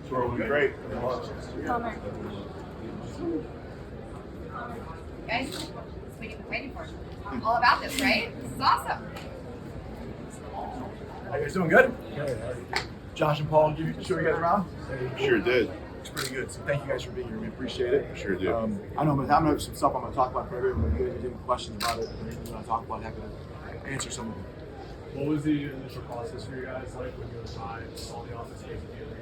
Great. Bummer. Guys, that's what you've been waiting for. All about this, right? This is awesome. How you guys doing? Good? Josh and Paul, you show you guys around? Sure did. It's pretty good. So thank you guys for being here. We appreciate it. Sure do. I know I'm gonna have some stuff I'm gonna talk about for everyone. If you guys have any questions about it, or anything you want to talk about, happy to answer some of them. What was the initial process for you guys like when you were buying all the office space at the arena?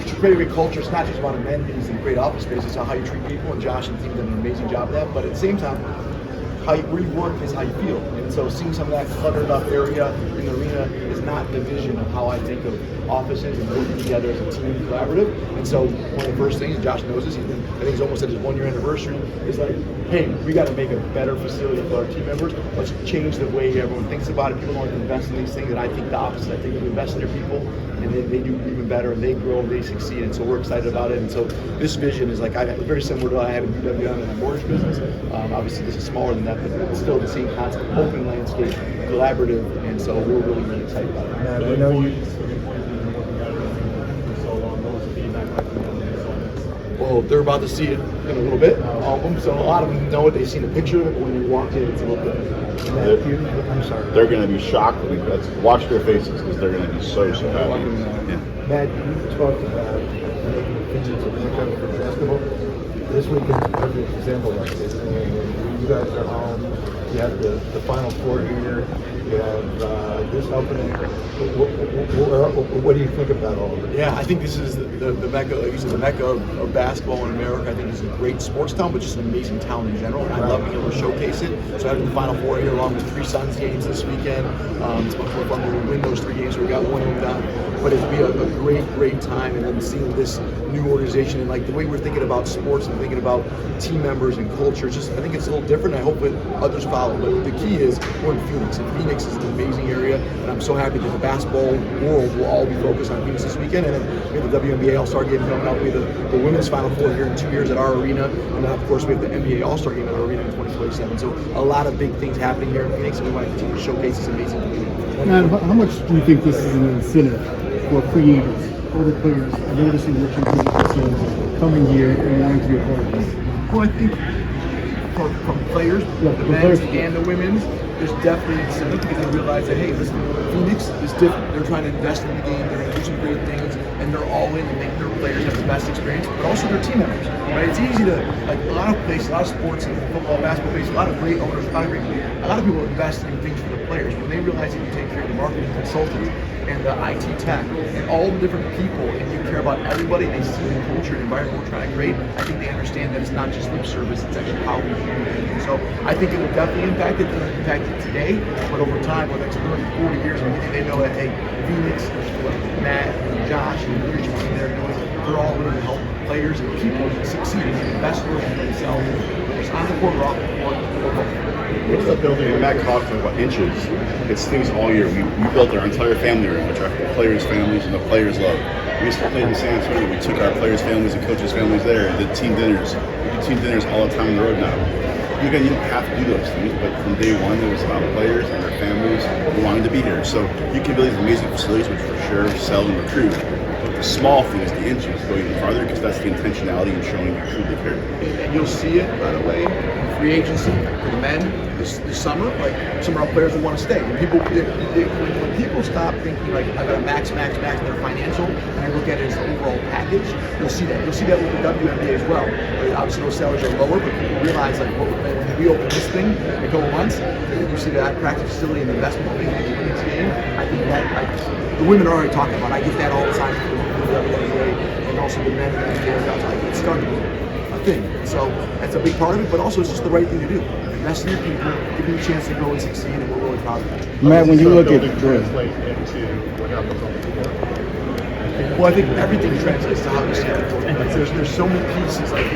To create a great culture, it's not just about amenities and great office space, it's how you treat people, and Josh and the team did an amazing job of that. But at the same time, where you work is how you feel. And so seeing some of that cluttered up area in the arena is not the vision of how I think of offices and working together as a team collaborative. And so one of the first things, Josh knows this, I think he's almost at his 1 year anniversary, is like, hey, we got to make a better facility for our team members. Let's change the way everyone thinks about it. People don't invest in these things, and I think the opposite. I think if we invest in their people, and then they do even better, and they grow, and they succeed. And so we're excited about it. And so this vision is like very similar to what I have in UWM in my mortgage business. Obviously, this is smaller than that, but it's still the same concept: open landscape, collaborative. And so we're really, really excited about it. Matt, I know you've been working out for so long. What was the feedback like from the Well, they're about to see it in a little bit, all of them. So a lot of them know it. They've seen a picture of it, but when you walk in, it's a little bit. I'm sorry. They're going to be shocked. Watch their faces because they're going to be so happy. Yeah. Matt, you talked about making Phoenix a mecca for basketball. This weekend is a perfect example of this. You guys are home. You have the Final Four here. You have this opening. What do you think about all of it? Yeah, I think this is the mecca, like you said, the mecca of basketball in America. I think it's a great sports town, but just an amazing town in general. And I love being able to showcase it. So having the Final Four here, along with 3 Suns games this weekend, it's much more fun to win those 3 games. So we got one of them done. But it'll be a great time, and then seeing this new organization and like the way we're thinking about sports and thinking about team members and culture. Just I think it's a little different. I hope that others follow. But the key is we're in Phoenix, and Phoenix is an amazing area. And I'm so happy that the basketball world will all be focused on Phoenix this weekend. And then we have the WNBA All-Star Game coming up. We have the women's Final Four here in 2 years at our arena, and then of course we have the NBA All-Star Game at our arena in 2047. So a lot of big things happening here in Phoenix, and we want to continue to showcase this amazing community. Man, how much do you think this is an incentive for creators, for the players, noticing what you're doing for the coming year and wanting to be a part of this? Well, I think from players, the men's and the women's, there's definitely incentive because they realize that, hey, listen, Phoenix is different. They're trying to invest in the game, they're going to do some great things, and they're all in to make their players have the best experience, but also their team members, right? It's easy to, like a lot of places, a lot of sports, and football, basketball places, a lot of great owners, a lot of people invest in things for the players. When they realize that you take care of the marketing consultants and the IT tech and all the different people, and you care about everybody, they see the culture and environment we're trying to create, I think they understand that it's not just lip service, it's actually how we do it. So I think it will definitely impact it. It's going to impact it today, but over time, for the next 30, 40 years, they know that, hey, Phoenix, Matt, and Josh, and the leadership team they're doing, they're all really to help players and people succeed and be the best version of themselves. It's on the court or off the court. What's the building? And Matt talked about inches. It's things all year. We built our entire family room, which our players' families and the players love. We used to play in San Antonio. We took our players' families and coaches' families there and did team dinners. We do team dinners all the time on the road now. You don't have to do those things, but from day one, it was about players and their families who wanted to be here. So you can build these amazing facilities, which for sure sell and recruit. But the small things, the inches, go even farther because that's the intentionality and showing you truly care. And you'll see it, by the way, in free agency for the men this summer. Like some of our players will want to stay. When people stop thinking like I got to max their financial, and I look at it as an overall package, you'll see that. You'll see that with the WNBA as well. Right? Obviously, those salaries are lower, but people realize like when we open this thing in a couple months, and you see that practice facility and the investment thing in the women's game. I think that the women are already talking about. I get that all the time from the WNBA, and also the men and the guys. Like it's starting to be a thing. So that's a big part of it, but also it's just the right thing to do. Invest in your people, give them a chance to grow and succeed, and we're really proud of that. Matt, when you look at translate into what happens on the court. Well, I think everything translates to how you see it. Like there's so many pieces. Like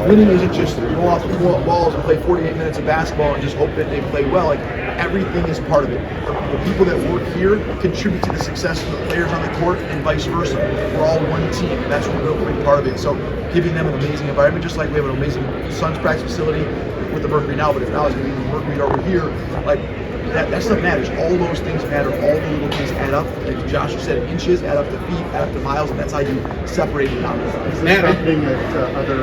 winning isn't just go off the balls and play 48 minutes of basketball and just hope that they play well. Like everything is part of it. The people that work here contribute to the success of the players on the court, and vice versa. We're all one team, and that's a real big part of it. So giving them an amazing environment, just like we have an amazing Suns practice facility with the Mercury now, but if now it's going to be the Mercury over here, like that stuff matters. All those things matter. All the little things add up. Like Josh said, inches add up to feet, add up to miles, and that's how you separate it down. Is this happening at other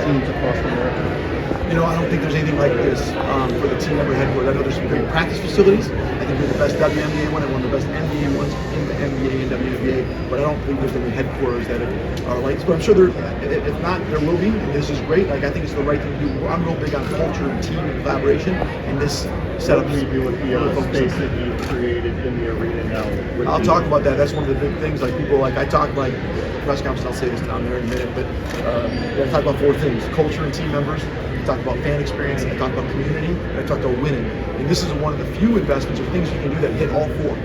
teams across America? You know, I don't think there's anything like this for the team member headquarters. I know there's some great practice facilities. I think we're the best WNBA one and one of the best NBA ones in the NBA and WNBA. But I don't think there's any headquarters that are like this. But I'm sure there, if not, there will be. And this is great. Like I think it's the right thing to do. I'm real big on culture and team and collaboration. And this setup. What do you do with the space that you've created in the arena now? I'll talk about that. That's one of the big things. Like people, like I talk like press conference. I'll say this down there in a minute. But I talk about 4 things: culture and team members. I talk about fan experience, and I talk about community, and I talk about winning. And this is one of the few investments or things you can do that hit all 4,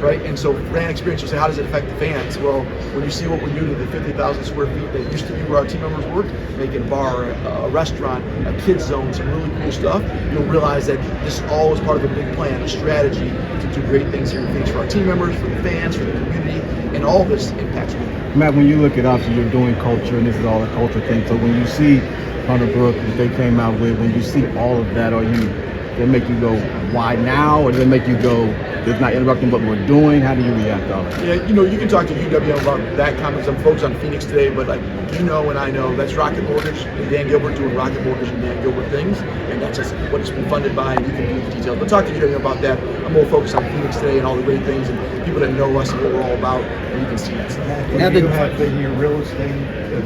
right? And so fan experience, you'll say, how does it affect the fans? Well, when you see what we do to the 50,000 square feet that used to be where our team members work, making a bar, a restaurant, a kids zone, some really cool stuff, you'll realize that this all is part of a big plan, a strategy to do great things here in Phoenix for our team members, for the fans, for the community, and all this impacts winning. Matt, when you look at obviously you're doing culture, and this is all a culture thing, so when you see Hunter Brook, what they came out with, when you see all of that, they make you go, why now? Or does it make you go, it's not interrupting what we're doing? How do you react to all that? Yeah, you know, you can talk to UWM about that comment. Some folks on Phoenix today, but like you know and I know, that's Rocket Mortgage and Dan Gilbert doing Rocket Mortgage and Dan Gilbert things, and that's just what it's been funded by, and you can do the details. But talk to UWM about that. I'm more focused on Phoenix today and all the great things and people that know us and what we're all about, and you can see that stuff. Now that you have in your real estate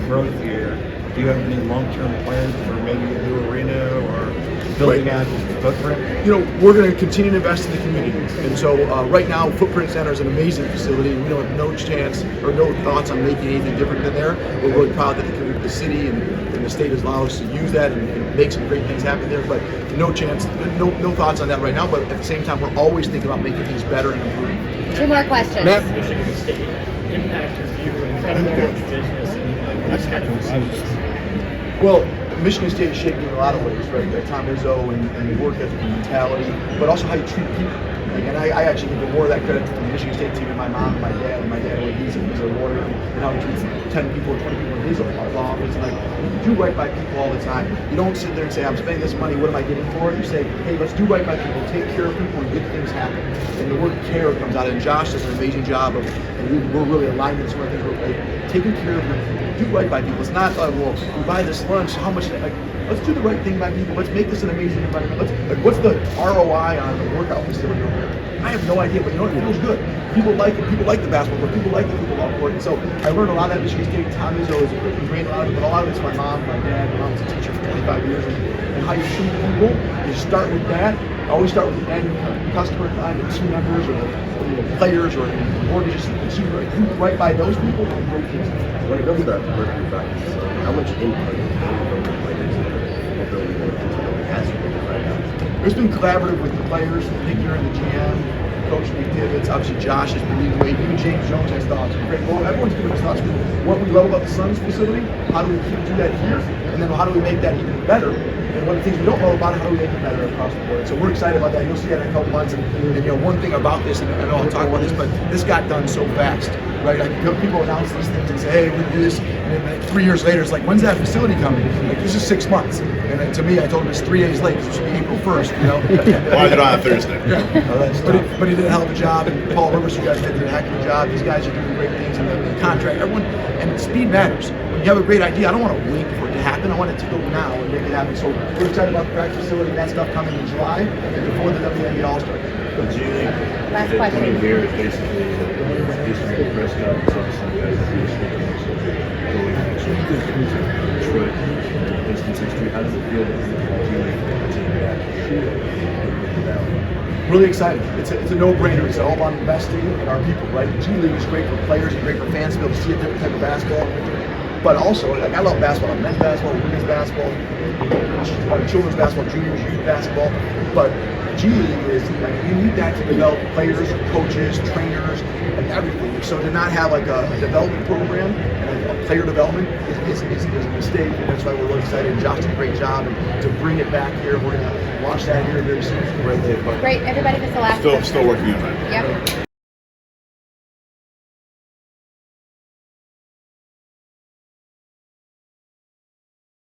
growth here, do you have any long-term plans for maybe a new arena or building out just a footprint? You know, we're going to continue to invest in the community. And so right now, Footprint Center is an amazing facility. We don't have no chance or no thoughts on making anything different than there. We're really proud that the city and the state has allowed us to use that and make some great things happen there. But no chance, no thoughts on that right now. But at the same time, we're always thinking about making things better and improving. 2 more questions. Michigan State impacted you and business and Well, Michigan State is shaping in a lot of ways, right? Like Tom Izzo and work ethic and mentality, but also how you treat people. Like, and I actually give more of that credit to the Michigan State team and my mom and my dad. And my dad, he's a lawyer, and how he treats 10 people or 20 people in his law office. And like, you do right by people all the time. You don't sit there and say, I'm spending this money, what am I getting for it? You say, hey, let's do right by people, take care of people, and get things happen. And the word care comes out. And Josh does an amazing job of, and we're really aligned in some of the things. We're like, taking care of people, do right by people. It's not, well, we buy this lunch, how much, like, let's do the right thing by people. Let's make this an amazing environment. What's the ROI on the workout facility over there? I have no idea, but you know what? It feels good. People like it. People like the basketball court. People like the football court. And so I learned a lot of that at Michigan State. Tom Izzo is ingrained a lot of it, but a lot of it's my mom, my dad. My mom's a teacher for 25 years. And how you treat people, you start with that. I always start with the end customer, the team members, or the players, or mortgages, the consumer. Do right by those people, and great things. When it comes to Mercury practice, how much input from the players and building has right now? It's been collaborative with the players. Nick, you're in the GM, Coach Nick Tibbetts. Obviously, Josh has been leading the way. Even James Jones has thoughts. Great. Well, everyone's giving us thoughts. What we love about the Suns facility, how do we do that here? And then how do we make that even better? And one of the things we don't know about it, how do we make it better across the board? So we're excited about that. You'll see that in a couple months. And you know, one thing about this, and I know I'll talk about this, but this got done so fast, right? Like people announce these things and say, hey, we do this, and then like 3 years later, it's like, when's that facility coming? Like, this is 6 months. And then to me, I told him it's 3 days late, because it should be April 1st, you know? Why is it on a Thursday? Yeah. But he did a hell of a job, and Paul Rivers, you guys did a heck of a job. These guys are doing great things, and the contract, everyone, and speed matters. When you have a great idea, I don't want to wait for it to happen. I want it to go now and make it happen. So we're excited about the practice facility and that stuff coming in July and before the WNBA All-Star Game. Last question. Here is basically the press conference on Sunday. Going to Detroit, Pistons history. How does it feel to be Really excited. It's a no-brainer. It's all about investing in our people, right? G League is great for players and great for fans to be able to see a different type of basketball. But also, like, I love basketball, men's basketball, women's basketball, children's basketball, juniors, youth basketball. But G League is, like, you need that to develop players, coaches, trainers, and everything. So to not have like a development program and a player development is a mistake, and that's why we're really excited. Josh did a great job, and to bring it back here, we're going to launch that here very soon. Great. Everybody, that's the last question. Still working on that. Yep.